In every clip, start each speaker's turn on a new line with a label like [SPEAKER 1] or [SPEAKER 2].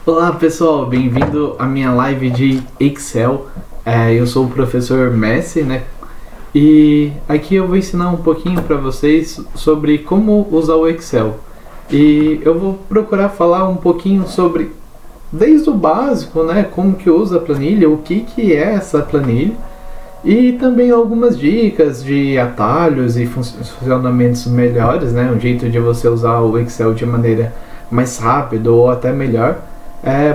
[SPEAKER 1] Olá pessoal, bem-vindo à minha live de Excel. Eu sou o professor Messi, né? E aqui eu vou ensinar um pouquinho para vocês sobre como usar o Excel. E eu vou procurar falar um pouquinho sobre, desde o básico, né? Como que usa a planilha, o que é essa planilha. E também algumas dicas de atalhos e funcionamentos melhores, né? Um jeito de você usar o Excel de maneira mais rápida ou até melhor.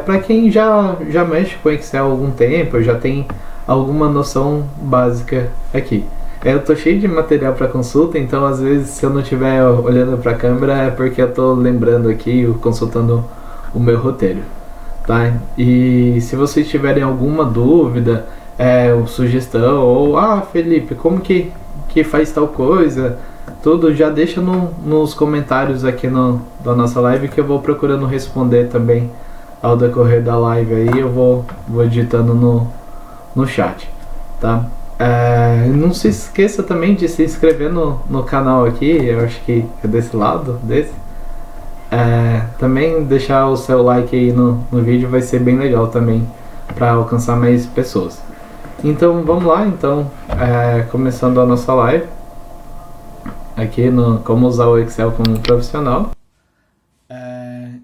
[SPEAKER 1] Para quem já mexe com Excel há algum tempo, já tem alguma noção básica aqui. Eu tô cheio de material para consulta, então às vezes se eu não estiver olhando para a câmera é porque eu tô lembrando aqui, consultando o meu roteiro, tá? E se vocês tiverem alguma dúvida, ou sugestão, ou Felipe, como que faz tal coisa, tudo já deixa nos comentários aqui da nossa live que eu vou procurando responder também ao decorrer da live aí, eu vou digitando no chat, tá? Não se esqueça também de se inscrever no canal aqui, eu acho que é desse lado, desse. Também deixar o seu like aí no vídeo vai ser bem legal também para alcançar mais pessoas. Então vamos lá, começando a nossa live aqui no como usar o Excel como profissional.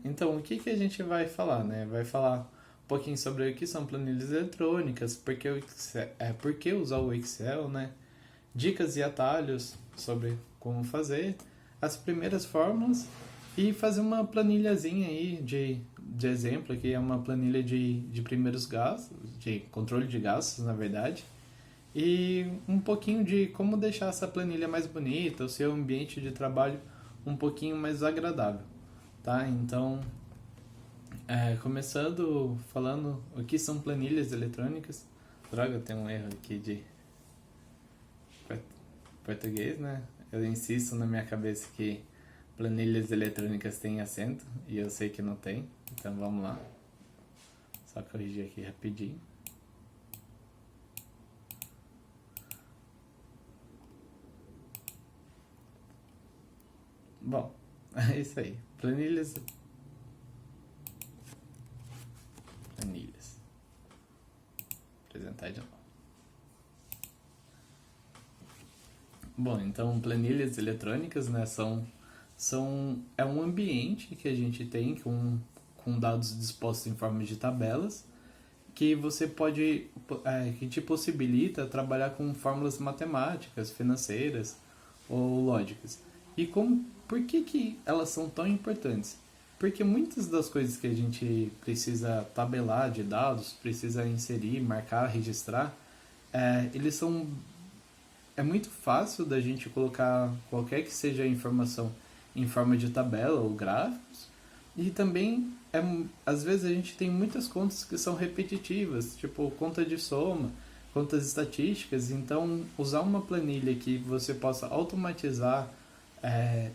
[SPEAKER 1] Então o que a gente vai falar, né? Vai falar um pouquinho sobre o que são planilhas eletrônicas, por que usar o Excel, né? Dicas e atalhos sobre como fazer, as primeiras fórmulas e fazer uma planilhazinha aí de exemplo, que é uma planilha de primeiros gastos, de controle de gastos, na verdade, e um pouquinho de como deixar essa planilha mais bonita, o seu ambiente de trabalho um pouquinho mais agradável, tá? Então, começando falando o que são planilhas eletrônicas. Droga, tem um erro aqui de português, né? Eu insisto na minha cabeça que planilhas eletrônicas têm acento e eu sei que não tem, então vamos lá. Só corrigir aqui rapidinho. Bom, é isso aí. Planilhas. Apresentar de novo. Bom, então planilhas eletrônicas, né, é um ambiente que a gente tem com dados dispostos em forma de tabelas que você que te possibilita trabalhar com fórmulas matemáticas, financeiras ou lógicas. E por que elas são tão importantes? Porque muitas das coisas que a gente precisa tabelar de dados, precisa inserir, marcar, registrar, eles são é muito fácil da gente colocar qualquer que seja a informação em forma de tabela ou gráficos. E também, às vezes, a gente tem muitas contas que são repetitivas, tipo conta de soma, contas estatísticas. Então, usar uma planilha que você possa automatizar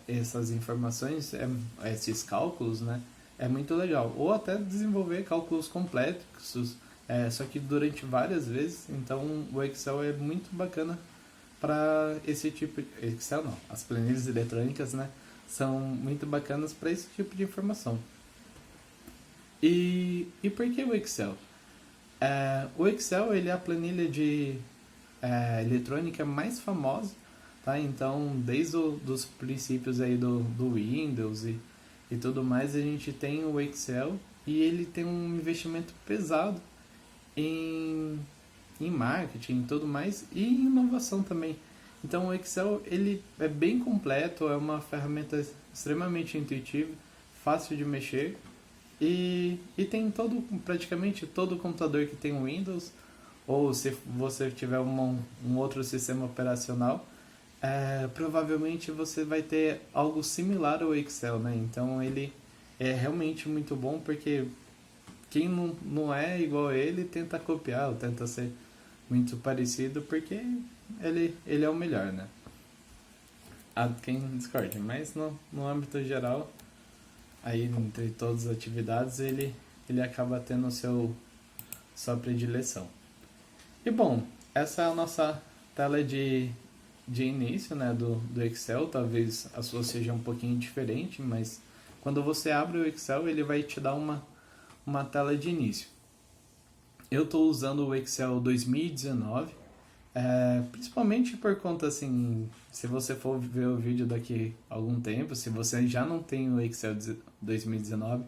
[SPEAKER 1] essas informações, esses cálculos, né, é muito legal. Ou até desenvolver cálculos complexos, só que durante várias vezes. Então, o Excel é muito bacana para esse tipo de... Excel não, as planilhas eletrônicas, né, são muito bacanas para esse tipo de informação. E por que o Excel? O Excel ele é a planilha eletrônica mais famosa, tá? Então, desde dos princípios aí do Windows e tudo mais, a gente tem o Excel e ele tem um investimento pesado em marketing e tudo mais, e em inovação também. Então o Excel ele é bem completo, é uma ferramenta extremamente intuitiva, fácil de mexer e tem praticamente todo computador que tem um Windows, ou se você tiver um outro sistema operacional, provavelmente você vai ter algo similar ao Excel, né? Então ele é realmente muito bom porque quem não é igual a ele tenta copiar ou tenta ser muito parecido porque ele é o melhor, né? Há quem discorde, mas no âmbito geral, aí entre todas as atividades, ele acaba tendo sua predileção. E bom, essa é a nossa tela de início, né, do Excel. Talvez a sua seja um pouquinho diferente, mas quando você abre o Excel, ele vai te dar uma tela de início. Eu estou usando o Excel 2019, principalmente por conta, assim, se você for ver o vídeo daqui a algum tempo, se você já não tem o Excel 2019,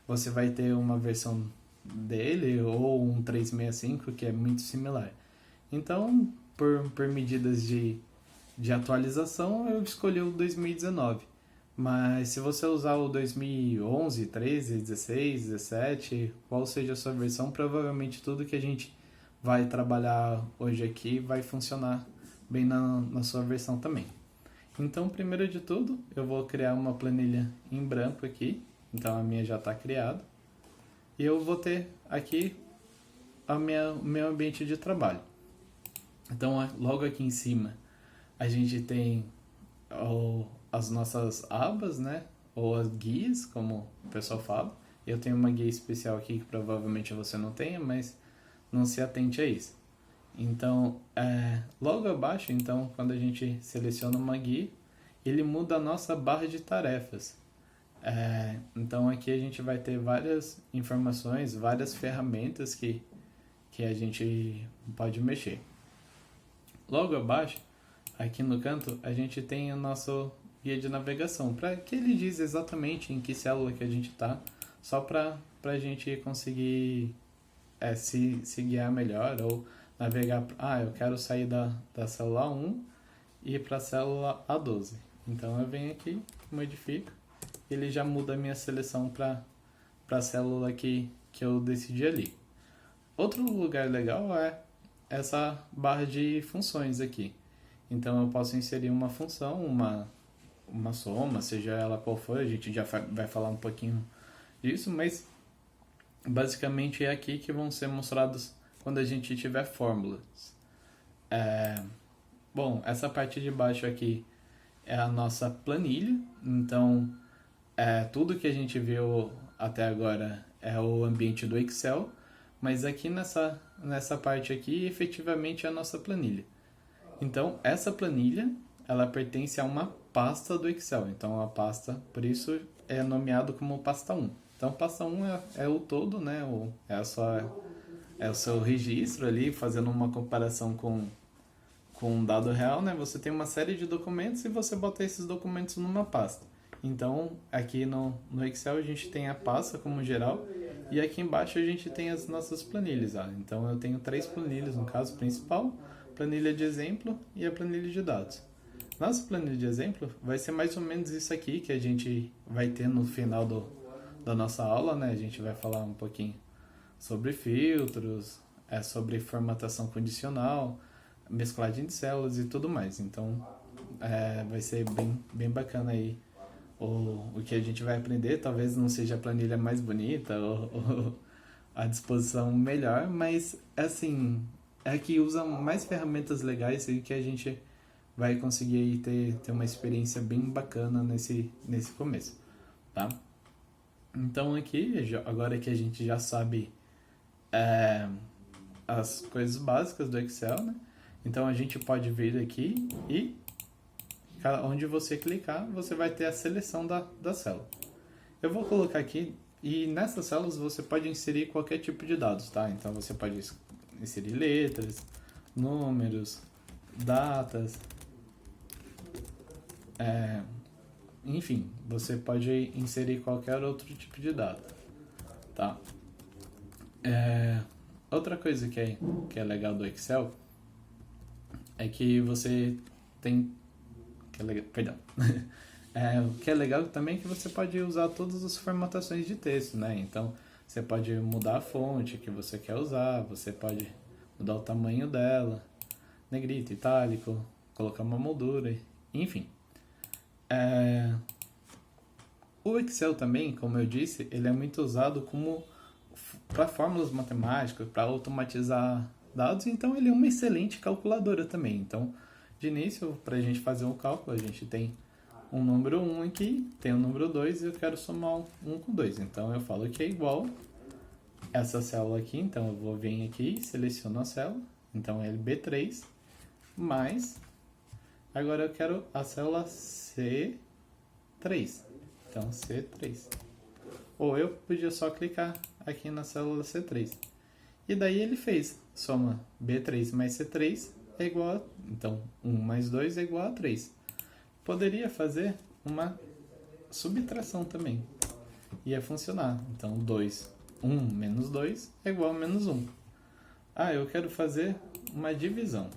[SPEAKER 1] você vai ter uma versão dele ou um 365 que é muito similar. Então, por medidas de atualização, eu escolhi o 2019. Mas se você usar o 2011, 13, 16, 17, qual seja a sua versão, provavelmente tudo que a gente vai trabalhar hoje aqui vai funcionar bem na sua versão também. Então, primeiro de tudo, eu vou criar uma planilha em branco aqui. Então, a minha já está criada. E eu vou ter aqui o meu ambiente de trabalho. Então, logo aqui em cima, a gente tem as nossas abas, né? Ou as guias, como o pessoal fala. Eu tenho uma guia especial aqui que provavelmente você não tenha, mas não se atente a isso. Então, logo abaixo, então, quando a gente seleciona uma guia, ele muda a nossa barra de tarefas. Então, aqui a gente vai ter várias informações, várias ferramentas que a gente pode mexer. Logo abaixo, aqui no canto, a gente tem o nosso guia de navegação, para que ele diz exatamente em que célula que a gente está, só para a gente conseguir se guiar melhor ou navegar. Eu quero sair da célula 1 e ir para a célula A12. Então eu venho aqui, modifico, ele já muda a minha seleção para a célula que eu decidi ali. Outro lugar legal é essa barra de funções aqui. Então eu posso inserir uma função, uma soma, seja ela qual for, a gente já vai falar um pouquinho disso, mas basicamente é aqui que vão ser mostrados quando a gente tiver fórmulas. Bom, essa parte de baixo aqui é a nossa planilha, então tudo que a gente viu até agora é o ambiente do Excel, mas aqui nessa parte aqui efetivamente é a nossa planilha. Então essa planilha ela pertence a uma pasta do Excel, então a pasta, por isso é nomeado como pasta 1. Então pasta 1 é o todo, né? É o seu registro ali, fazendo uma comparação com um dado real, né? Você tem uma série de documentos e você bota esses documentos numa pasta. Então, aqui no Excel a gente tem a pasta como geral e aqui embaixo a gente tem as nossas planilhas. Então, eu tenho 3 planilhas, no caso principal, planilha de exemplo e a planilha de dados. Nossa planilha de exemplo vai ser mais ou menos isso aqui que a gente vai ter no final da nossa aula, né? A gente vai falar um pouquinho sobre filtros, sobre formatação condicional, mesclagem de células e tudo mais. Então, vai ser bem bacana aí o que a gente vai aprender. Talvez não seja a planilha mais bonita ou a disposição melhor, mas assim, é que usa mais ferramentas legais e que a gente vai conseguir aí ter uma experiência bem bacana nesse começo, tá? Então aqui, agora que a gente já sabe as coisas básicas do Excel, né? Então a gente pode vir aqui e onde você clicar, você vai ter a seleção da célula. Eu vou colocar aqui e nessas células você pode inserir qualquer tipo de dados, tá? Então você pode inserir letras, números, datas, enfim, você pode inserir qualquer outro tipo de dado, tá? Outra coisa que é legal do Excel é que você tem... o que é legal também é que você pode usar todas as formatações de texto, né? Então, você pode mudar a fonte que você quer usar, você pode mudar o tamanho dela, negrito, itálico, colocar uma moldura, enfim. O Excel também, como eu disse, ele é muito usado para fórmulas matemáticas, para automatizar dados, então ele é uma excelente calculadora também. Então, de início, para a gente fazer um cálculo, a gente tem um número 1 aqui, tem um número 2 e eu quero somar 1 com 2. Então, eu falo que é igual essa célula aqui, então eu vou vir aqui, seleciono a célula, então é B3, mais, agora eu quero a célula C3, então C3. Ou eu podia só clicar aqui na célula C3. E daí ele fez, soma B3 mais C3 é igual a, então 1 mais 2 é igual a 3. Poderia fazer uma subtração também. Ia funcionar. Então 1 menos 2 é igual a menos 1. Ah, eu quero fazer uma divisão.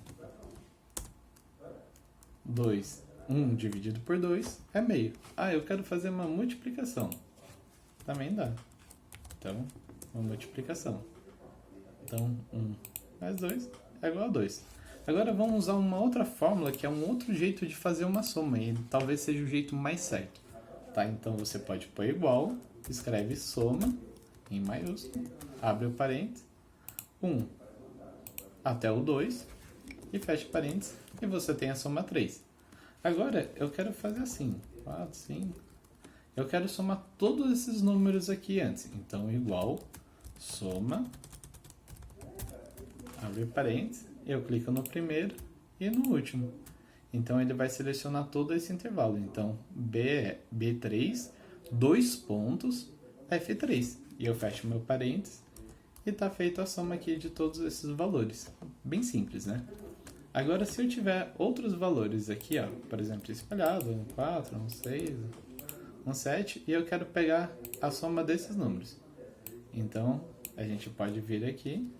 [SPEAKER 1] 1 dividido por 2 é meio. Ah, eu quero fazer uma multiplicação. Também dá. Então, uma multiplicação. Então, 1 mais 2 é igual a 2. Agora vamos usar uma outra fórmula, que é um outro jeito de fazer uma soma. E talvez seja o jeito mais certo. Tá? Então, você pode pôr igual, escreve soma, em maiúsculo, abre o parênteses, 1 até o 2, e fecha parênteses, e você tem a soma 3. Agora, eu quero fazer assim, 4, 5... Eu quero somar todos esses números aqui antes. Então, igual, soma, abre parênteses, eu clico no primeiro e no último. Então, ele vai selecionar todo esse intervalo. Então, B é B3, 2 pontos, F3. E eu fecho meu parênteses e está feita a soma aqui de todos esses valores. Bem simples, né? Agora, se eu tiver outros valores aqui, ó, por exemplo, espalhado, um 4, um 6... um 7, e eu quero pegar a soma desses números. Então, a gente pode vir aqui,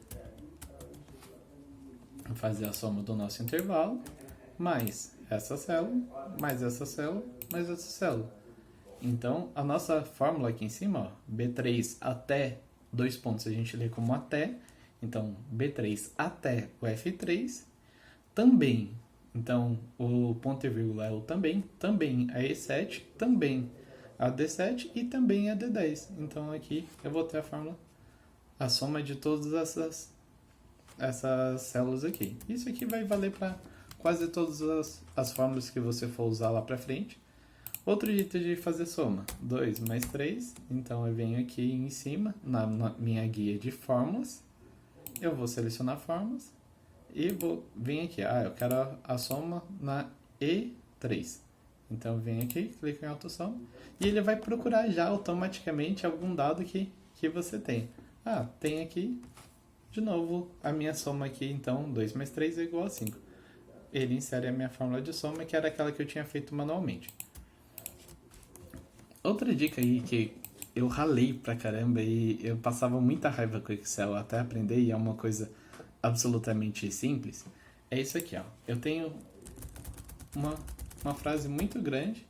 [SPEAKER 1] fazer a soma do nosso intervalo, mais essa célula, mais essa célula, mais essa célula. Então, a nossa fórmula aqui em cima, ó, B3 até 2 pontos, a gente lê como até. Então, B3 até o F3, também. Então, o ponto e vírgula é o também a E7, também a D7 e também a D10. Então aqui eu vou ter a fórmula, a soma de todas essas células aqui. Isso aqui vai valer para quase todas as fórmulas que você for usar lá para frente. Outro jeito de fazer soma, 2 mais 3. Então eu venho aqui em cima, na minha guia de fórmulas, eu vou selecionar fórmulas e vou vir aqui. Eu quero a soma na E3. Então, vem aqui, clica em autosoma e ele vai procurar já automaticamente algum dado que você tem. Tem aqui, de novo, a minha soma aqui, então, 2 mais 3 é igual a 5. Ele insere a minha fórmula de soma, que era aquela que eu tinha feito manualmente. Outra dica aí que eu ralei pra caramba e eu passava muita raiva com o Excel até aprender, e é uma coisa absolutamente simples, é isso aqui, ó. Eu tenho uma frase muito grande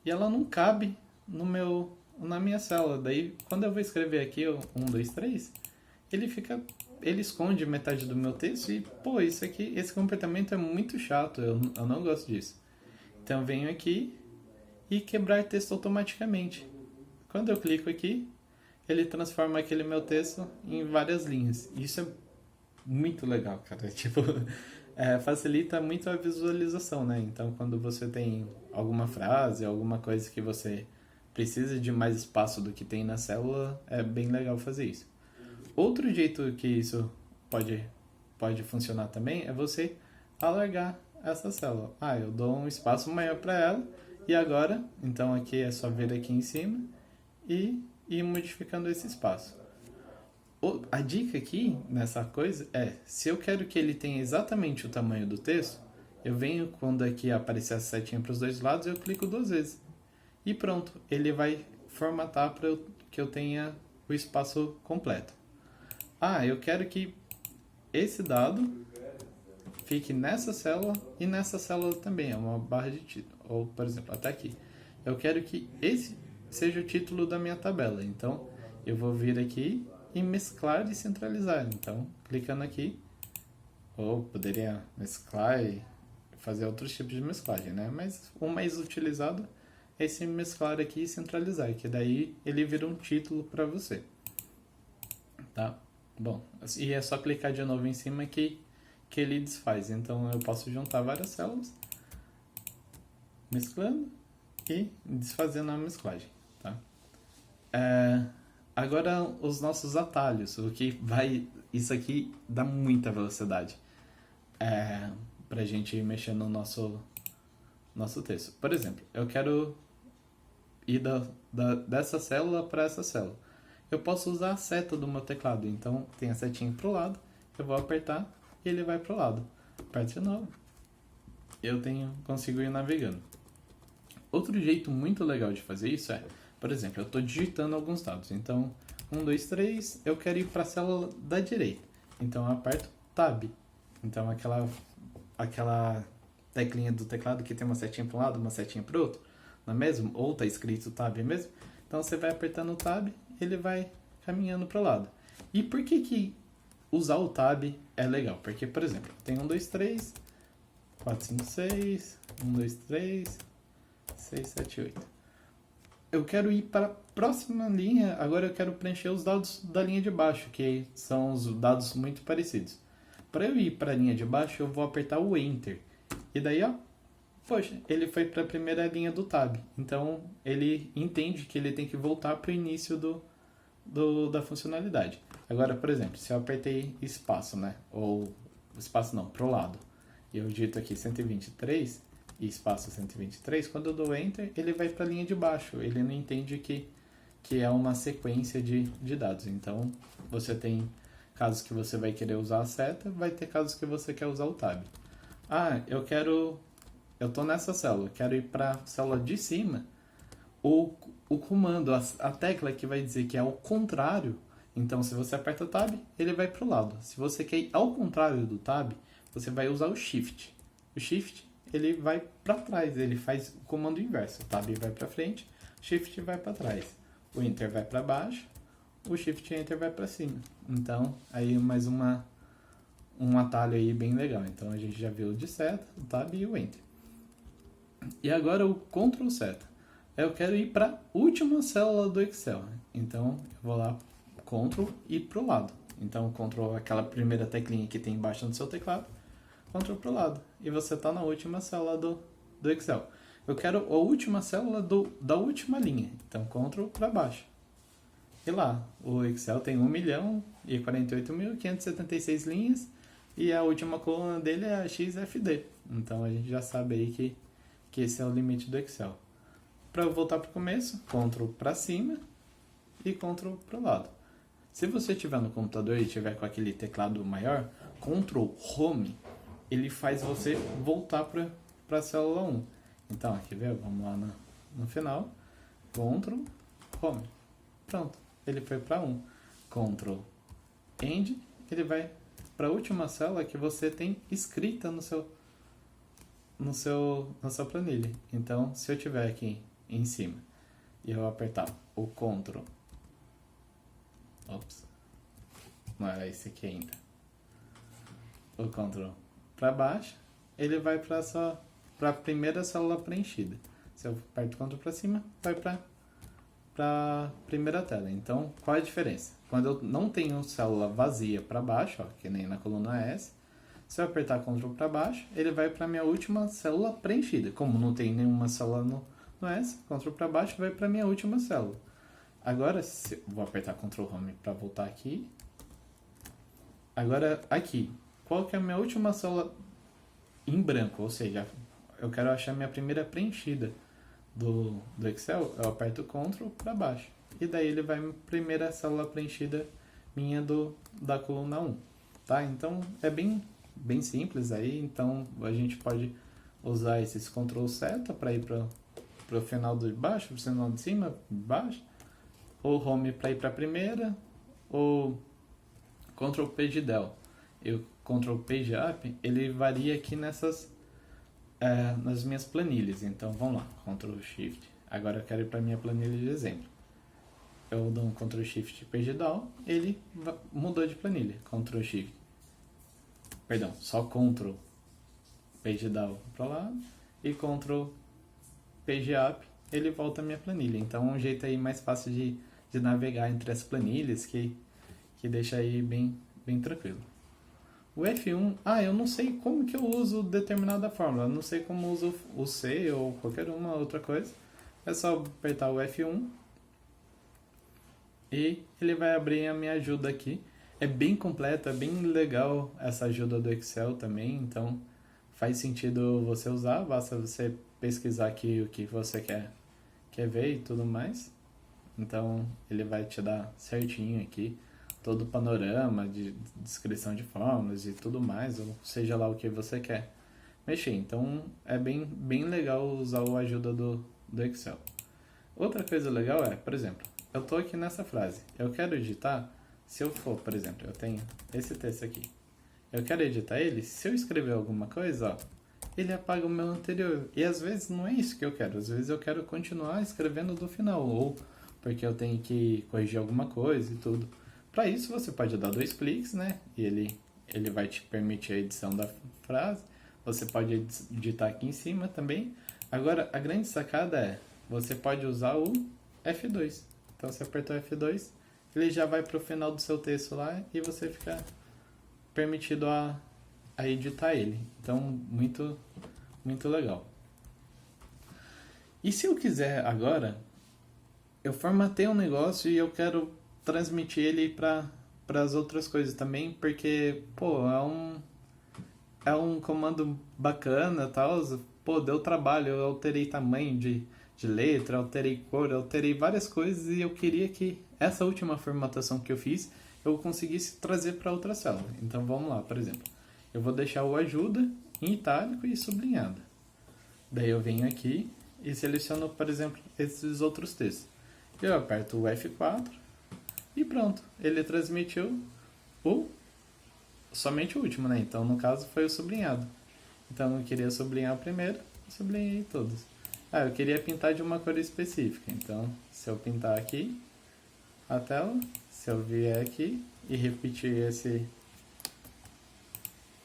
[SPEAKER 1] e ela não cabe na minha célula. Daí, quando eu vou escrever aqui 1, 2, 3, ele esconde metade do meu texto e, esse comportamento é muito chato, eu não gosto disso. Então, eu venho aqui e quebrar texto automaticamente. Quando eu clico aqui, ele transforma aquele meu texto em várias linhas. Isso é muito legal, cara. Facilita muito a visualização, né? Então, quando você tem alguma frase, alguma coisa que você precisa de mais espaço do que tem na célula, é bem legal fazer isso. Outro jeito que isso pode funcionar também é você alargar essa célula. Eu dou um espaço maior para ela e agora, então aqui é só vir aqui em cima e ir modificando esse espaço. A dica aqui nessa coisa é, se eu quero que ele tenha exatamente o tamanho do texto, eu venho, quando aqui aparecer a setinha para os dois lados, eu clico 2 vezes. E pronto, ele vai formatar para que eu tenha o espaço completo. Eu quero que esse dado fique nessa célula e nessa célula também, é uma barra de título. Ou, por exemplo, até aqui. Eu quero que esse seja o título da minha tabela. Então, eu vou vir aqui e mesclar e centralizar. Então, clicando aqui, ou poderia mesclar e fazer outros tipos de mesclagem, né? Mas o mais utilizado é esse mesclar aqui e centralizar, que daí ele vira um título para você. Tá? Bom, e é só clicar de novo em cima que ele desfaz. Então, eu posso juntar várias células, mesclando e desfazendo a mesclagem, tá? Agora os nossos atalhos, isso aqui dá muita velocidade pra gente mexer no nosso texto. Por exemplo, eu quero ir dessa célula para essa célula. eu posso usar a seta do meu teclado. Então tem a setinha pro lado, eu vou apertar e ele vai pro lado. Aperto de novo, consigo ir navegando. Outro jeito muito legal de fazer isso é, por exemplo, eu estou digitando alguns dados. Então, 1, 2, 3, eu quero ir para a célula da direita. Então eu aperto Tab. Então aquela teclinha do teclado que tem uma setinha para um lado, uma setinha para o outro, não é mesmo? Ou está escrito Tab mesmo? Então você vai apertando o Tab, ele vai caminhando para o lado. E por que usar o Tab é legal? Porque, por exemplo, tem 1, 2, 3, 4, 5, 6, 1, 2, 3, 6, 7, 8. Eu quero ir para a próxima linha, agora eu quero preencher os dados da linha de baixo, que são os dados muito parecidos. Para eu ir para a linha de baixo, eu vou apertar o Enter. E daí, ó, poxa, ele foi para a primeira linha do Tab. Então, ele entende que ele tem que voltar para o início da funcionalidade. Agora, por exemplo, se eu apertei espaço, né? Ou espaço não, pro lado. E eu digito aqui 123 e espaço 123, quando eu dou Enter, ele vai para a linha de baixo. Ele não entende que é uma sequência de dados. Então, você tem casos que você vai querer usar a seta, vai ter casos que você quer usar o Tab. Ah, eu estou nessa célula, quero ir para a célula de cima. O comando, a tecla que vai dizer que é ao contrário. Então, se você aperta o Tab, ele vai para o lado. Se você quer ir ao contrário do Tab, você vai usar o Shift. O Shift, ele vai para trás, ele faz o comando inverso. O Tab vai para frente, o Shift vai para trás. O Enter vai para baixo, o Shift e Enter vai para cima. Então, aí mais um atalho aí bem legal. Então, a gente já viu o de seta, o Tab e o Enter. E agora o Ctrl Seta. Eu quero ir para a última célula do Excel. Então, eu vou lá, Ctrl e para o lado. Então, Ctrl é aquela primeira teclinha que tem embaixo do seu teclado. Ctrl para o lado. E você está na última célula do Excel. Eu quero a última célula da última linha. Então, Ctrl para baixo. E lá, o Excel tem 1.048.576 linhas. E a última coluna dele é a XFD. Então, a gente já sabe aí que esse é o limite do Excel. Para voltar para o começo, Ctrl para cima e Ctrl para o lado. Se você estiver no computador e tiver com aquele teclado maior, Ctrl Home, ele faz você voltar para a célula 1. Então, aqui vê, vamos lá no final, Ctrl Home. Pronto, ele foi para 1. Ctrl End, ele vai para a última célula que você tem escrita na sua planilha. Então, se eu tiver aqui em cima e eu apertar o Ctrl, não era esse aqui ainda, o Ctrl para baixo, ele vai para a primeira célula preenchida. Se eu aperto o Ctrl para cima, vai para a primeira tela. Então, qual é a diferença? Quando eu não tenho célula vazia para baixo, ó, que nem na coluna S, se eu apertar Ctrl para baixo, ele vai para a minha última célula preenchida. Como não tem nenhuma célula no S, Ctrl para baixo vai para a minha última célula. Agora, vou apertar Ctrl Home para voltar aqui. Agora, aqui, qual que é a minha última célula em branco? Ou seja, eu quero achar minha primeira preenchida do Excel. Eu aperto Ctrl para baixo. E daí ele vai para a primeira célula preenchida minha da coluna 1. Tá? Então, é bem simples aí. Então, a gente pode usar esses Ctrl Seta para ir para o final de baixo, para o final de cima, de baixo. Ou Home para ir para a primeira, ou Ctrl Page Down e o Ctrl Page Up, ele varia aqui nas minhas planilhas. Então vamos lá, Ctrl Shift. Agora eu quero ir para a minha planilha de exemplo. Eu dou um Ctrl Shift Page Down, ele mudou de planilha. Ctrl Shift. Perdão, só Ctrl Page Down para lá e Ctrl Page Up, ele volta a minha planilha. Então é um jeito aí mais fácil de navegar entre as planilhas que deixa aí bem tranquilo. O F1, eu não sei como que eu uso determinada fórmula, não sei como uso o C ou qualquer uma outra coisa. É só apertar o F1 e ele vai abrir a minha ajuda aqui. É bem completa, é bem legal essa ajuda do Excel também, então faz sentido você usar, basta você pesquisar aqui o que você quer ver e tudo mais. Então ele vai te dar certinho aqui todo o panorama de descrição de fórmulas e tudo mais, ou seja lá o que você quer mexer. Então é bem legal usar a ajuda do Excel. Outra coisa legal é, por exemplo, eu estou aqui nessa frase, eu quero editar, se eu for, por exemplo, eu tenho esse texto aqui, eu quero editar ele, se eu escrever alguma coisa, ó, ele apaga o meu anterior. E às vezes não é isso que eu quero, às vezes eu quero continuar escrevendo do final, ou porque eu tenho que corrigir alguma coisa e tudo. Para isso você pode dar 2 cliques, né? E ele vai te permitir a edição da frase. Você pode editar aqui em cima também. Agora, a grande sacada é, você pode usar o F2. Então, você apertar o F2, ele já vai para o final do seu texto lá e você fica permitido a editar ele. Então, muito legal. E se eu quiser agora, eu formatei um negócio e eu quero transmitir ele para as outras coisas também, porque, pô, é um comando bacana, tal. Pô, deu trabalho, eu alterei tamanho de letra, alterei cor, alterei várias coisas e eu queria que essa última formatação que eu fiz eu conseguisse trazer para outra célula. Então vamos lá, por exemplo, eu vou deixar o ajuda em itálico e sublinhado. Daí eu venho aqui e seleciono, por exemplo, esses outros textos. Eu aperto o F4 e pronto, ele transmitiu somente o último, né? Então no caso foi o sublinhado. Então eu queria sublinhar o primeiro, sublinhei todos. Eu queria pintar de uma cor específica. Então se eu pintar aqui a tela, se eu vier aqui e repetir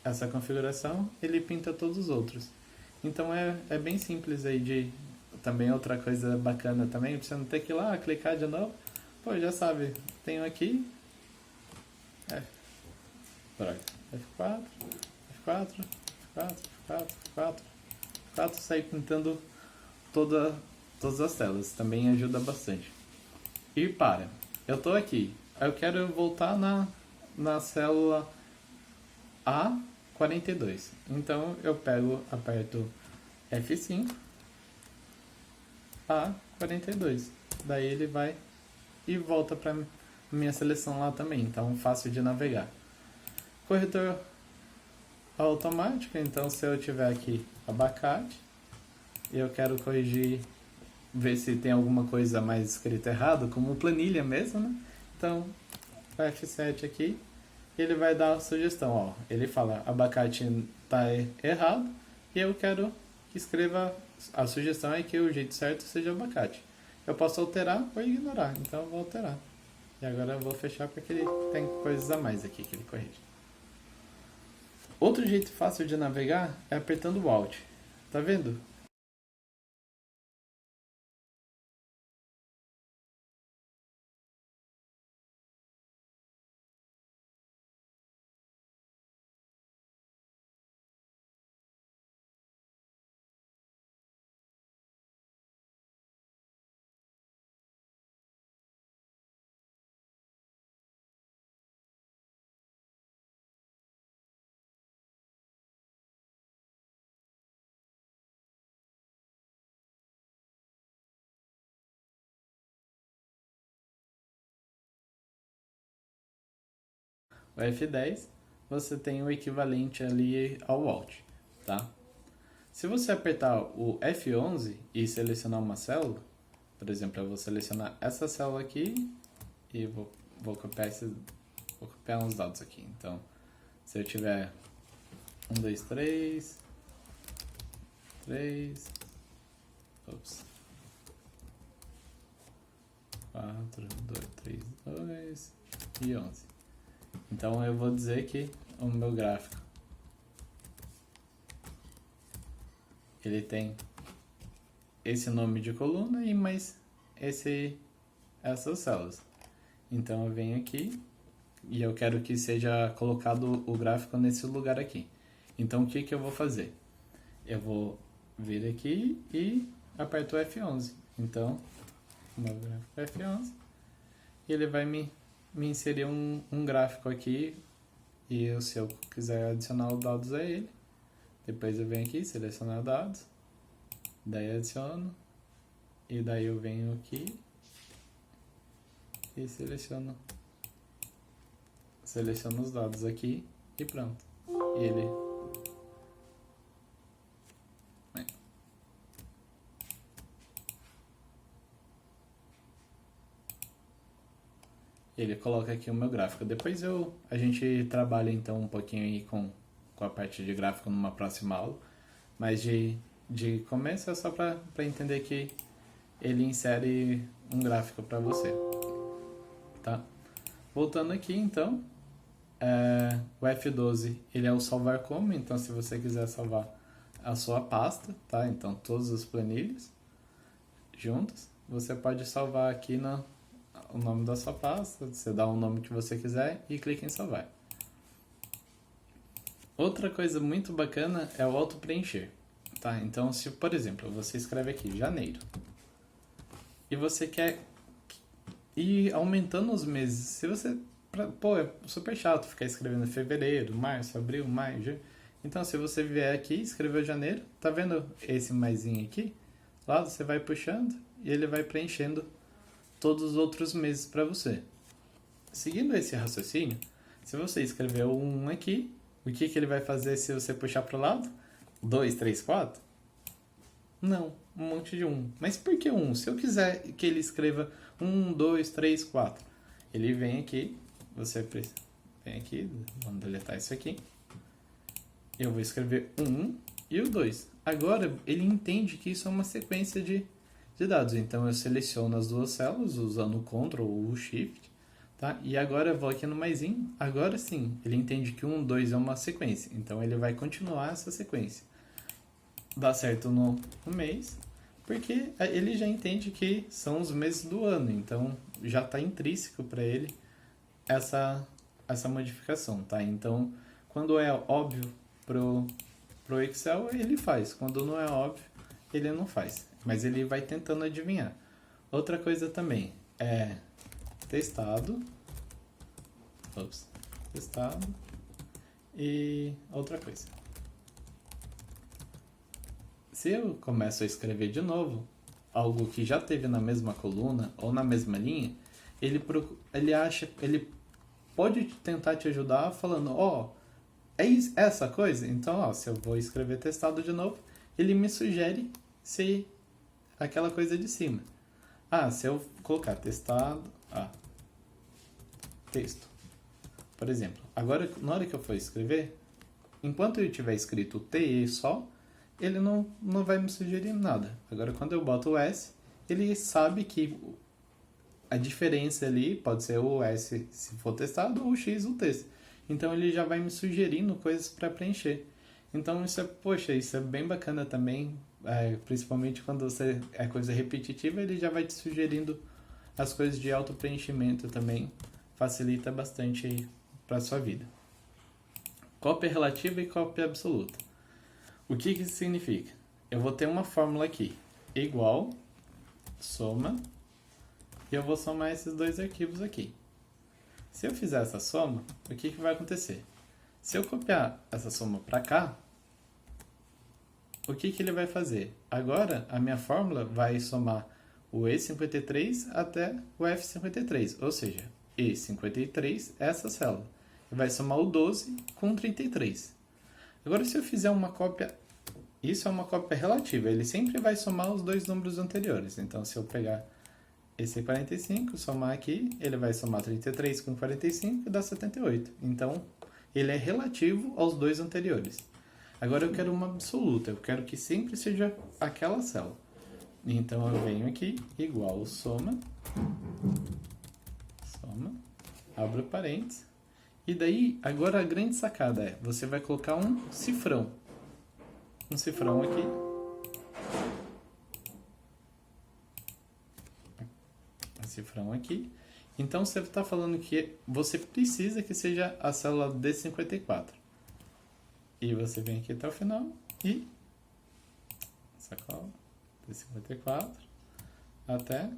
[SPEAKER 1] essa configuração, ele pinta todos os outros. Então é bem simples aí de... Também outra coisa bacana também, pra você não ter que ir lá clicar de novo. Pô, já sabe, tenho aqui F4, F4, F4, F4, F4, F4, sair pintando todas as telas, também ajuda bastante. E eu tô aqui, eu quero voltar na célula A42, então eu aperto F5, A42, daí ele vai e volta para minha seleção lá também, então fácil de navegar. Corretor automático, então se eu tiver aqui abacate e eu quero corrigir, ver se tem alguma coisa mais escrita errado, como planilha mesmo, né? Então F7 aqui, ele vai dar a sugestão, ó, ele fala abacate tá errado e eu quero que escreva, a sugestão é que o jeito certo seja abacate. Eu posso alterar ou ignorar, então eu vou alterar. E agora eu vou fechar porque ele tem coisas a mais aqui que ele corrige. Outro jeito fácil de navegar é apertando o Alt. Tá vendo? O F10, você tem o equivalente ali ao Alt, tá? Se você apertar o F11 e selecionar uma célula, por exemplo, eu vou selecionar essa célula aqui e vou copiar uns dados aqui. Então, se eu tiver 1, 2, 3, 4, 2, 3, 2 e 11. Então eu vou dizer que o meu gráfico ele tem esse nome de coluna e mais essas células. Então eu venho aqui e eu quero que seja colocado o gráfico nesse lugar aqui. Então o que eu vou fazer? Eu vou vir aqui e aperto o F11. Então o meu gráfico é F11 e ele vai me inserir um gráfico aqui, e se eu quiser adicionar os dados a ele, depois eu venho aqui, selecionar dados, daí adiciono, e daí eu venho aqui e seleciono os dados aqui e pronto. E ele coloca aqui o meu gráfico. Depois a gente trabalha então um pouquinho aí com a parte de gráfico numa próxima aula, mas de começo é só para entender que ele insere um gráfico para você, tá? Voltando aqui então, o F12 ele é o salvar como, então se você quiser salvar a sua pasta, tá? Então todas as planilhas juntas, você pode salvar aqui o nome da sua pasta, você dá o nome que você quiser e clica em salvar. Outra coisa muito bacana é o auto preencher, tá? Então se, por exemplo, você escreve aqui janeiro e você quer ir aumentando os meses, se você, pô, é super chato ficar escrevendo fevereiro, março, abril, maio, junho. Então se você vier aqui e escrever janeiro, tá vendo esse maisinho aqui? Lá você vai puxando e ele vai preenchendo todos os outros meses para você. Seguindo esse raciocínio, se você escrever o 1 aqui, o que ele vai fazer se você puxar para o lado? 2, 3, 4? Não, um monte de 1. Mas por que 1? Se eu quiser que ele escreva 1, 2, 3, 4, ele vem aqui, você vem aqui, vamos deletar isso aqui. Eu vou escrever o 1 e o 2. Agora ele entende que isso é uma sequência de dados. Então eu seleciono as duas células usando o Ctrl ou o Shift, tá? E agora eu vou aqui no maisinho. Agora sim, ele entende que 1, 2 é uma sequência. Então ele vai continuar essa sequência. Dá certo no mês, porque ele já entende que são os meses do ano. Então já está intrínseco para ele essa modificação, tá? Então quando é óbvio pro Excel, ele faz. Quando não é óbvio, ele não faz. Mas ele vai tentando adivinhar. Outra coisa também é testado. Testado. E outra coisa. Se eu começo a escrever de novo algo que já teve na mesma coluna ou na mesma linha, ele pode tentar te ajudar falando, é essa coisa? Então, se eu vou escrever testado de novo, ele me sugere se aquela coisa de cima. Se eu colocar testado, texto. Por exemplo, agora na hora que eu for escrever, enquanto eu tiver escrito TE só, ele não vai me sugerir nada. Agora quando eu boto o S, ele sabe que a diferença ali pode ser o S se for testado ou o X o texto. Então ele já vai me sugerindo coisas para preencher. Então isso é bem bacana também, principalmente quando é coisa repetitiva, ele já vai te sugerindo as coisas de auto-preenchimento também, facilita bastante para sua vida. Cópia relativa e cópia absoluta. O que isso significa? Eu vou ter uma fórmula aqui, igual, soma, e eu vou somar esses dois arquivos aqui. Se eu fizer essa soma, o que vai acontecer? Se eu copiar essa soma para cá, o que ele vai fazer? Agora, a minha fórmula vai somar o E53 até o F53, ou seja, E53 é essa célula. E vai somar o 12 com 33. Agora, se eu fizer uma cópia, isso é uma cópia relativa, ele sempre vai somar os dois números anteriores. Então, se eu pegar esse 45, somar aqui, ele vai somar 33 com 45 e dá 78. Então, ele é relativo aos dois anteriores. Agora eu quero uma absoluta, eu quero que sempre seja aquela célula. Então eu venho aqui, igual soma, abro parênteses, e daí, agora a grande sacada é, você vai colocar um cifrão. Um cifrão aqui. Um cifrão aqui. Então você está falando que você precisa que seja a célula D54. E você vem aqui até o final e sacola D54 até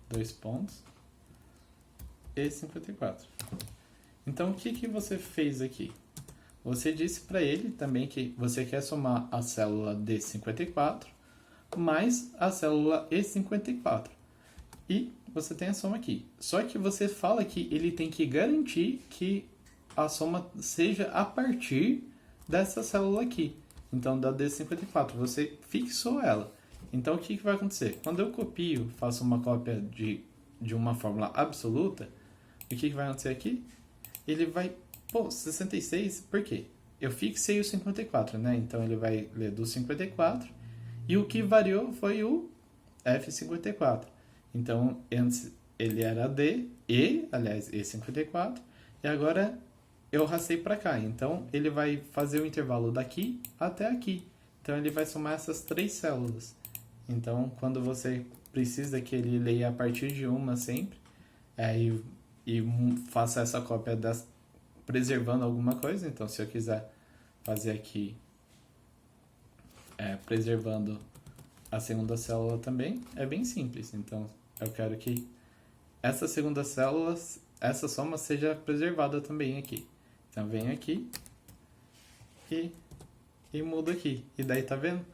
[SPEAKER 1] 2 pontos e 54. Então o que você fez aqui? Você disse para ele também que você quer somar a célula D54 mais a célula E54. E você tem a soma aqui. Só que você fala que ele tem que garantir que a soma seja a partir dessa célula aqui. Então, da D54, você fixou ela. Então, o que vai acontecer? Quando eu copio, faço uma cópia de uma fórmula absoluta, o que vai acontecer aqui? Ele vai... Pô, 66, por quê? Eu fixei o 54, né? Então, ele vai ler do 54. E o que variou foi o F54. Então, antes ele era D, aliás, E54. E agora eu rastei para cá. Então, ele vai fazer o intervalo daqui até aqui. Então, ele vai somar essas 3 células. Então, quando você precisa que ele leia a partir de uma sempre, e faça essa cópia preservando alguma coisa. Então, se eu quiser fazer aqui preservando a segunda célula também, é bem simples. Então, eu quero que essa segunda célula, essa soma seja preservada também aqui. Então, venho aqui e mudo aqui. E daí, tá vendo?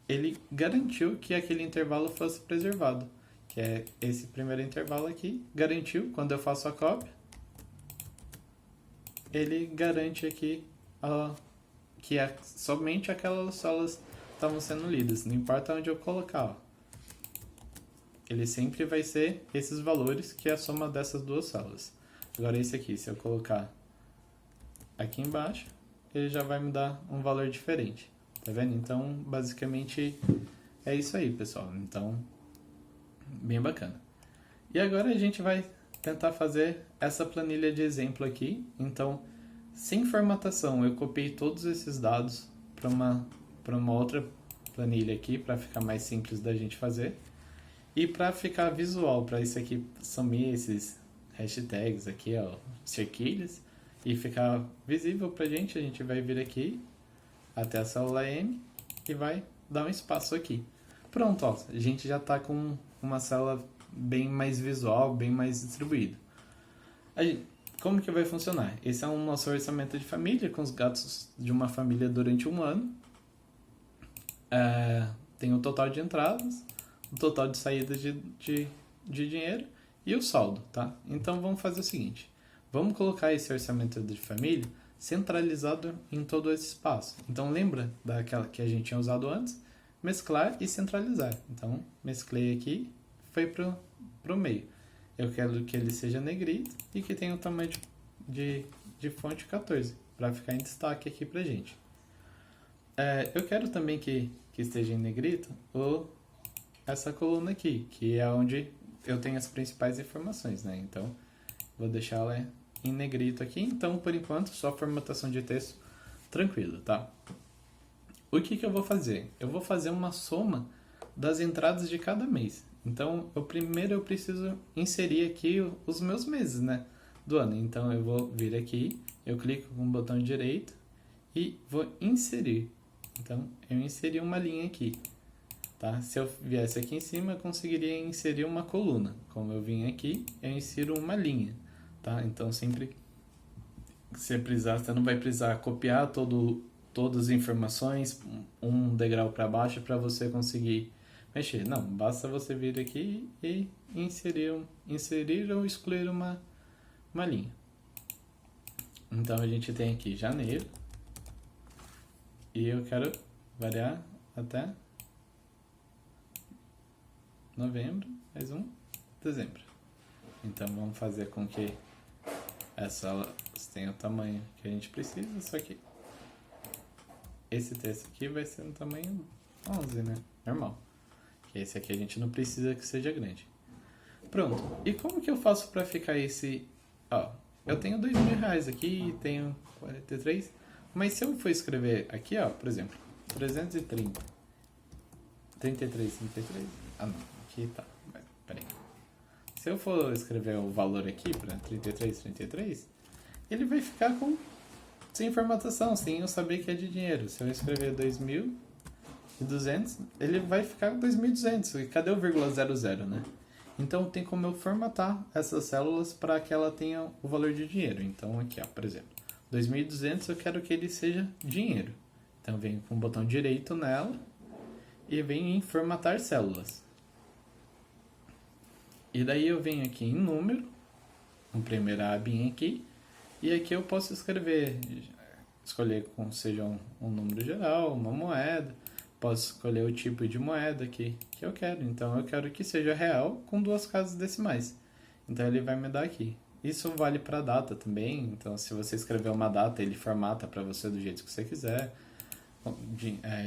[SPEAKER 1] Ele garantiu que aquele intervalo fosse preservado, que é esse primeiro intervalo aqui. Garantiu, quando eu faço a cópia, ele garante aqui que somente aquelas células estavam sendo lidas, não importa onde eu colocar. Ó. Ele sempre vai ser esses valores, que é a soma dessas duas células. Agora esse aqui, se eu colocar aqui embaixo, ele já vai me dar um valor diferente. Tá vendo? Então, basicamente, é isso aí, pessoal. Então, bem bacana. E agora a gente vai tentar fazer essa planilha de exemplo aqui. Então, sem formatação, eu copiei todos esses dados para uma outra planilha aqui, para ficar mais simples da gente fazer. E para ficar visual, para isso aqui sumir esses hashtags aqui, ó, cerquilhas, e ficar visível pra gente, a gente vai vir aqui até a célula M e vai dar um espaço aqui. Pronto, ó, a gente já está com uma célula bem mais visual, bem mais distribuída. Como que vai funcionar? Esse é o nosso orçamento de família, com os gastos de uma família durante um ano. Tem o total de entradas, o total de saídas de dinheiro e o saldo, tá? Então vamos fazer o seguinte, vamos colocar esse orçamento de família centralizado em todo esse espaço. Então lembra daquela que a gente tinha usado antes? Mesclar e centralizar. Então mesclei aqui, foi pro meio. Eu quero que ele seja negrito e que tenha o tamanho de fonte 14, para ficar em destaque aqui pra gente. Eu quero também que esteja em negrito essa coluna aqui, que é onde eu tenho as principais informações, né? Então vou deixar ela em negrito aqui. Então, por enquanto, só formatação de texto tranquilo, tá? O que eu vou fazer? Eu vou fazer uma soma das entradas de cada mês. Então, primeiro eu preciso inserir aqui os meus meses, né, do ano. Então, eu vou vir aqui, eu clico com o botão direito e vou inserir. Então, eu inseri uma linha aqui, tá? Se eu viesse aqui em cima, eu conseguiria inserir uma coluna. Como eu vim aqui, eu insiro uma linha, tá? Então, sempre que você precisar, você não vai precisar copiar todas as informações, um degrau para baixo, para você conseguir mexer. Não, basta você vir aqui e inserir ou excluir uma linha. Então a gente tem aqui janeiro e eu quero variar até novembro, mais dezembro. Então vamos fazer com que essa tenha o tamanho que a gente precisa, só que esse texto aqui vai ser no tamanho 11, né? Normal. Esse aqui a gente não precisa que seja grande. Pronto. E como que eu faço para ficar esse... Ó, eu tenho R$2.000 aqui, tenho 43. Mas se eu for escrever aqui, ó, por exemplo, 330. 33. Ah, não. Aqui tá. Peraí. Se eu for escrever o valor aqui para 33, ele vai ficar sem formatação, sem eu saber que é de dinheiro. Se eu escrever 2.200, ele vai ficar 2.200. E cadê o vírgula 00, né? Então tem como eu formatar essas células para que ela tenha o valor de dinheiro. Então aqui, ó, por exemplo, 2.200 eu quero que ele seja dinheiro. Então eu venho com o botão direito nela e venho em formatar células. E daí eu venho aqui em número, no primeiro abinha aqui, e aqui eu posso escolher como seja um número geral, uma moeda, posso escolher o tipo de moeda que eu quero. Então eu quero que seja real com 2 casas decimais. Então ele vai me dar aqui. Isso vale para data também. Então se você escrever uma data, ele formata para você do jeito que você quiser.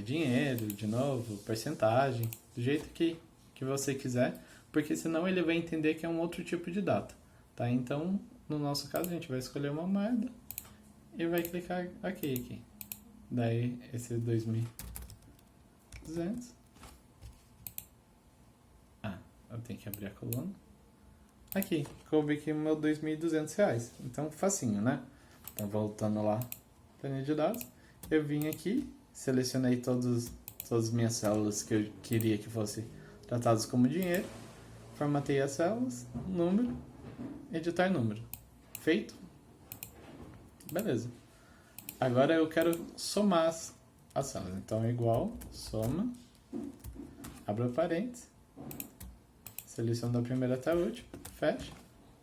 [SPEAKER 1] Dinheiro, de novo, porcentagem, do jeito que você quiser, porque senão ele vai entender que é um outro tipo de data, tá? Então, no nosso caso, a gente vai escolher uma moeda e vai clicar aqui. Daí, esse 2.200. Eu tenho que abrir a coluna. Aqui, coube aqui o meu R$2.200. Então, facinho, né? Então, voltando lá, planilha de dados, eu vim aqui, selecionei todas as minhas células que eu queria que fossem tratadas como dinheiro, formatei as células, número, editar número. Feito? Beleza. Agora eu quero somar as células. Então é igual, soma, abro parênteses, seleciono da primeira até a última, fecha,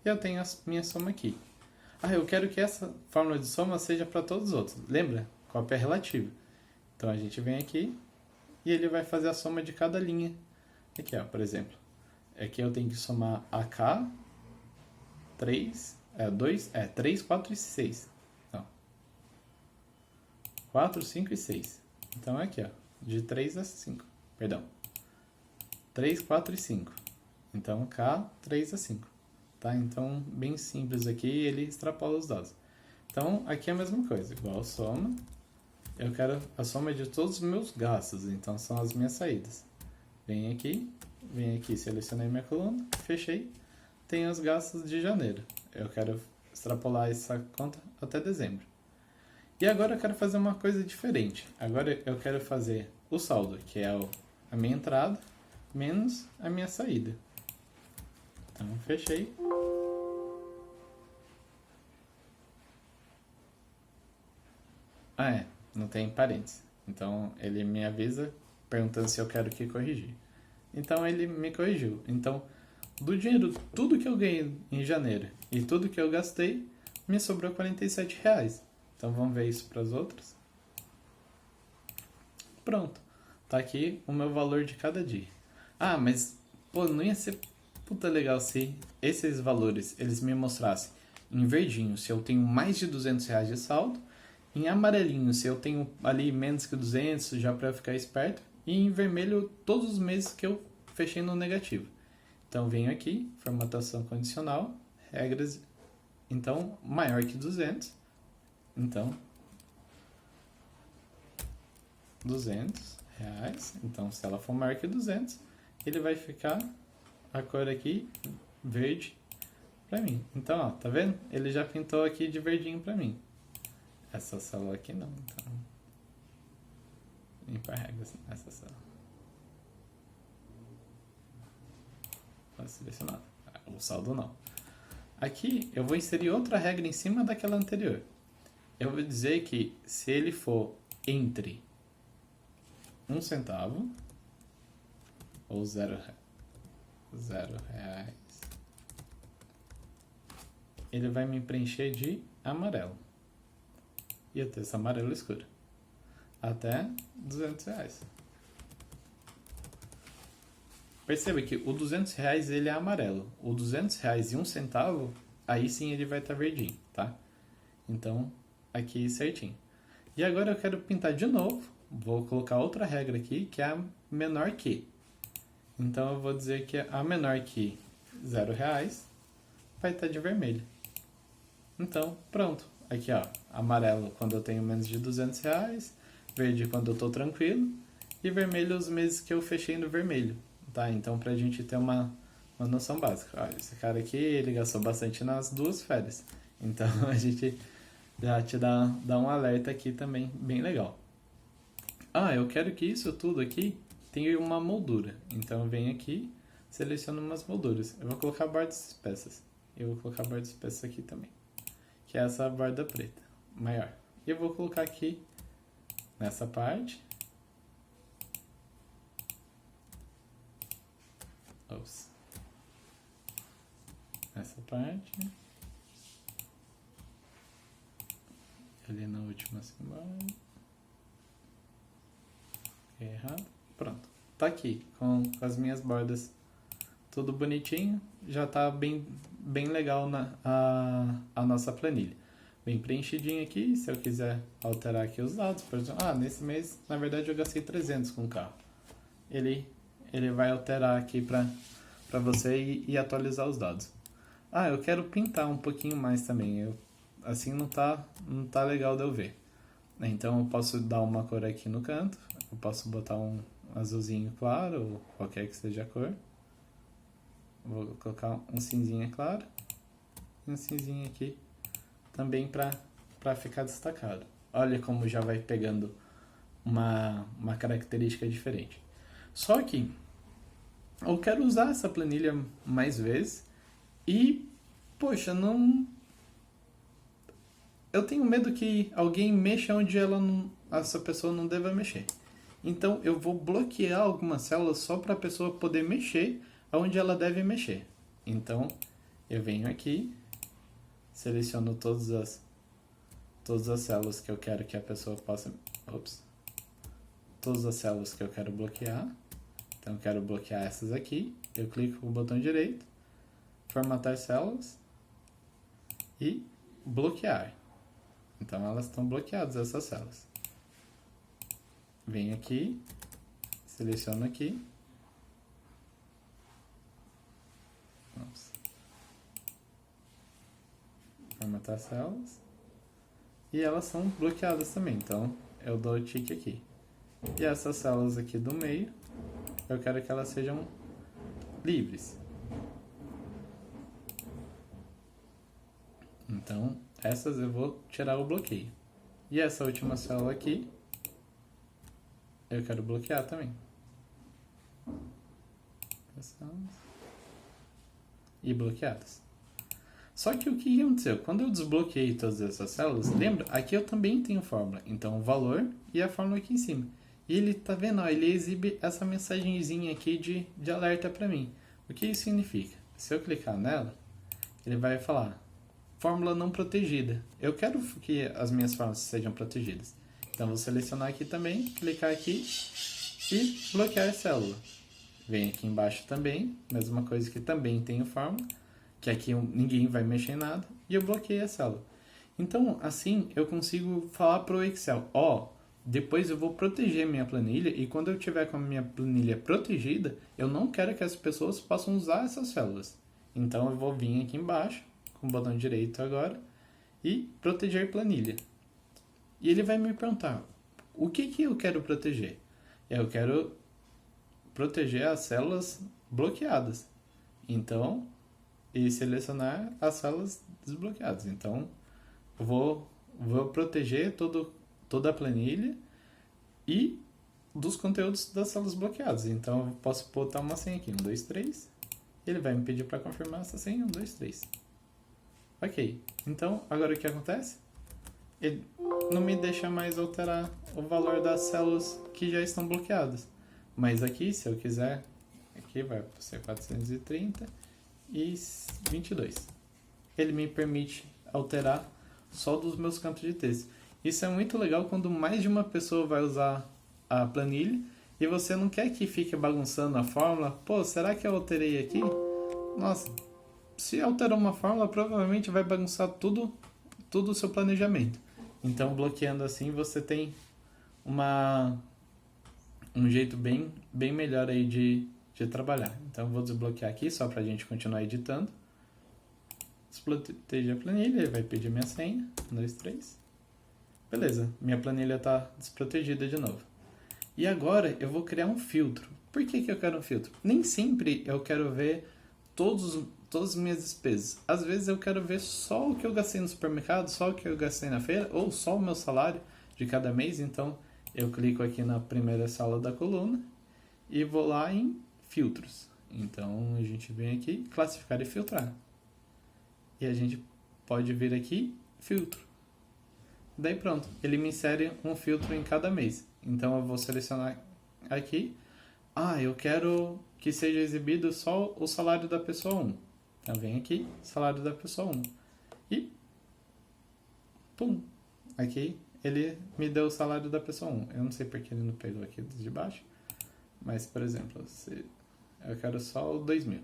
[SPEAKER 1] e eu tenho a minha soma aqui. Eu quero que essa fórmula de soma seja para todos os outros. Lembra? Cópia relativa. Então a gente vem aqui e ele vai fazer a soma de cada linha. Aqui, por exemplo. Aqui eu tenho que somar AK 3, 3, 4 e 6. Não. 4, 5 e 6. Então é aqui, de 3 a 5. Perdão. 3, 4 e 5. Então K, 3 a 5. Tá? Então, bem simples aqui, ele extrapola os dados. Então, aqui é a mesma coisa, igual soma. Eu quero a soma de todos os meus gastos, então são as minhas saídas. Venho aqui, selecionei minha coluna, fechei. Tenho os gastos de janeiro. Eu quero extrapolar essa conta até dezembro. E agora eu quero fazer uma coisa diferente. Agora eu quero fazer o saldo, que é a minha entrada, menos a minha saída. Então, fechei. Não tem parênteses. Então, ele me avisa perguntando se eu quero que corrigir. Então, ele me corrigiu. Então, do dinheiro, tudo que eu ganhei em janeiro e tudo que eu gastei, me sobrou R$47. Então, vamos ver isso para as outras. Pronto. Tá aqui o meu valor de cada dia. Mas, não ia ser legal se esses valores, eles me mostrassem em verdinho se eu tenho mais de R$200 de saldo, em amarelinho se eu tenho ali menos que 200, já para ficar esperto, e em vermelho todos os meses que eu fechei no negativo. Então venho aqui, formatação condicional, regras, então maior que 200, então R$200, então se ela for maior que 200, ele vai ficar a cor aqui verde para mim. Então, tá vendo? Ele já pintou aqui de verdinho para mim. Essa célula aqui não, então limpar regras nessa célula. Foi selecionado. O saldo não. Aqui eu vou inserir outra regra em cima daquela anterior. Eu vou dizer que se ele for entre 1 centavo ou 0 reais, ele vai me preencher de amarelo. E o texto amarelo escuro. Até R$200. Perceba que o R$200 ele é amarelo. O R$200 e 1 centavo, aí sim ele vai estar verdinho, tá? Então, aqui certinho. E agora eu quero pintar de novo. Vou colocar outra regra aqui, que é a menor que. Então eu vou dizer que a menor que R$0 vai estar de vermelho. Então, pronto. Aqui, amarelo quando eu tenho menos de R$200, verde quando eu tô tranquilo, e vermelho os meses que eu fechei no vermelho, tá? Então, pra gente ter uma noção básica. Esse cara aqui, ele gastou bastante nas 2 férias. Então, a gente já te dá um alerta aqui também, bem legal. Eu quero que isso tudo aqui tenha uma moldura. Então, eu venho aqui, seleciono umas molduras. Eu vou colocar bordas espessas. Eu vou colocar bordas espessas aqui também, que é essa borda preta, maior. E eu vou colocar aqui, nessa parte,
[SPEAKER 2] Ops. Essa parte. Ali na última semana. Errado. Pronto. Tá aqui, com as minhas bordas tudo bonitinho. Já tá bem legal a nossa planilha. Bem preenchidinho aqui. Se eu quiser alterar aqui os dados, por exemplo, nesse mês, na verdade, eu gastei 300 com o carro. Ele vai alterar aqui para você e atualizar os dados. Eu quero pintar um pouquinho mais também. Assim não tá legal de eu ver. Então eu posso dar uma cor aqui no canto. Eu posso botar um azulzinho claro, ou qualquer que seja a cor. Vou colocar um cinzinha claro. E um cinzinho aqui também para ficar destacado. Olha como já vai pegando uma característica diferente. Só que eu quero usar essa planilha mais vezes e, poxa, eu tenho medo que alguém mexa onde essa pessoa não deva mexer. Então eu vou bloquear algumas células só para a pessoa poder mexer onde ela deve mexer. Então eu venho aqui, seleciono todas as células que eu quero que a pessoa possa... Todas as células que eu quero bloquear. Então eu quero bloquear essas aqui. Eu clico com o botão direito, formatar células e bloquear. Então elas estão bloqueadas, essas células. Venho aqui, seleciono aqui. Formatar células. E elas são bloqueadas também, então eu dou o tique aqui. E essas células aqui do meio, eu quero que elas sejam livres. Então, essas eu vou tirar o bloqueio. E essa última célula aqui, eu quero bloquear também. E bloqueadas. Só que o que aconteceu? Quando eu desbloqueei todas essas células, lembra? Aqui eu também tenho fórmula. Então, o valor e a fórmula aqui em cima. E ele, tá vendo? Ó, ele exibe essa mensagenzinha aqui de alerta para mim. O que isso significa? Se eu clicar nela, ele vai falar fórmula não protegida. Eu quero que as minhas fórmulas sejam protegidas. Então, vou selecionar aqui também, clicar aqui e bloquear a célula. Vem aqui embaixo também, mesma coisa que também tenho fórmula, que aqui ninguém vai mexer em nada, e eu bloqueei a célula. Então, assim, eu consigo falar para o Excel, depois eu vou proteger minha planilha, e quando eu tiver com a minha planilha protegida, eu não quero que as pessoas possam usar essas células. Então, eu vou vir aqui embaixo, com o botão direito agora, e proteger planilha. E ele vai me perguntar, o que eu quero proteger? Eu quero proteger as células bloqueadas. Então, e selecionar as células desbloqueadas. Então, eu vou proteger toda a planilha e dos conteúdos das células bloqueadas. Então, eu posso botar uma senha aqui, 1, 2, 3. Ele vai me pedir para confirmar essa senha, 1, 2, 3. Ok. Então, agora o que acontece? Ele não me deixa mais alterar o valor das células que já estão bloqueadas. Mas aqui, se eu quiser, aqui vai ser 430 e 22. Ele me permite alterar só dos meus campos de texto. Isso é muito legal quando mais de uma pessoa vai usar a planilha e você não quer que fique bagunçando a fórmula. Pô, será que eu alterei aqui? Nossa, se alterou uma fórmula, provavelmente vai bagunçar tudo o seu planejamento. Então, bloqueando assim, você tem um jeito bem melhor aí de trabalhar. Então, eu vou desbloquear aqui só para a gente continuar editando. Desproteger a planilha, ele vai pedir minha senha, 1, 2, 3. Beleza, minha planilha está desprotegida de novo. E agora eu vou criar um filtro. Por que eu quero um filtro? Nem sempre eu quero ver todas as minhas despesas. Às vezes eu quero ver só o que eu gastei no supermercado, só o que eu gastei na feira, ou só o meu salário de cada mês. Então eu clico aqui na primeira sala da coluna e vou lá em filtros. Então a gente vem aqui, classificar e filtrar. E a gente pode vir aqui, filtro. Daí pronto, ele me insere um filtro em cada mês. Então eu vou selecionar aqui. Eu quero que seja exibido só o salário da pessoa 1. Então vem aqui, salário da pessoa 1. E pum, aqui ele me deu o salário da pessoa 1. Eu não sei porque ele não pegou aqui de baixo, mas por exemplo, eu quero só o 2.000.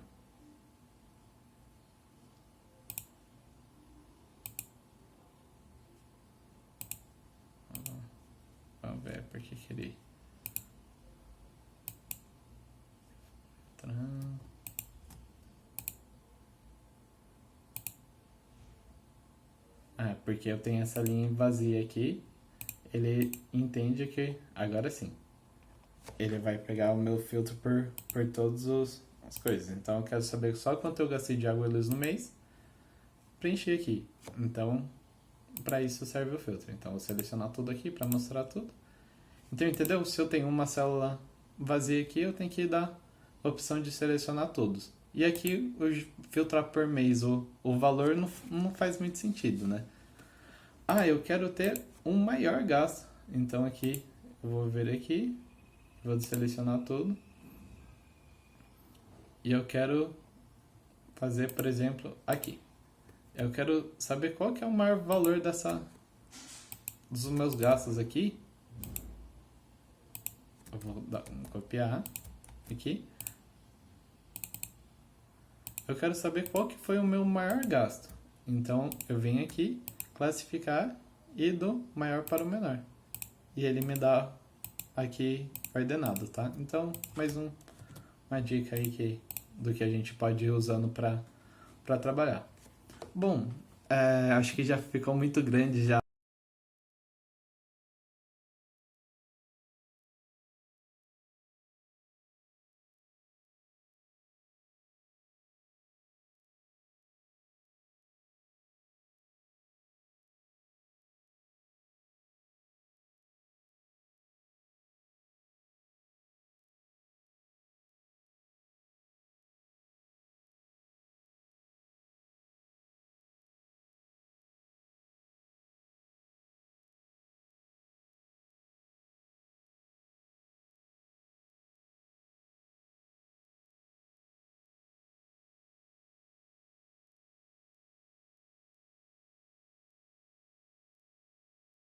[SPEAKER 2] Vamos ver por que ele... porque eu tenho essa linha vazia aqui. Ele entende que, agora sim, ele vai pegar o meu filtro por todas as coisas. Então eu quero saber só quanto eu gastei de água e luz no mês, preencher aqui. Então, para isso serve o filtro. Então eu vou selecionar tudo aqui para mostrar tudo. Então, entendeu? Se eu tenho uma célula vazia aqui, eu tenho que dar a opção de selecionar todos. E aqui, filtrar por mês o valor não faz muito sentido, né? Eu quero ter um maior gasto. Então aqui, eu vou ver aqui, vou selecionar tudo. E eu quero fazer, por exemplo, aqui. Eu quero saber qual que é o maior valor dos meus gastos aqui. Eu vou copiar aqui. Eu quero saber qual que foi o meu maior gasto. Então, eu venho aqui, classificar e do maior para o menor. E ele me dá aqui ordenado, tá? Então, mais uma dica aí do que a gente pode ir usando para trabalhar. Bom, acho que já ficou muito grande já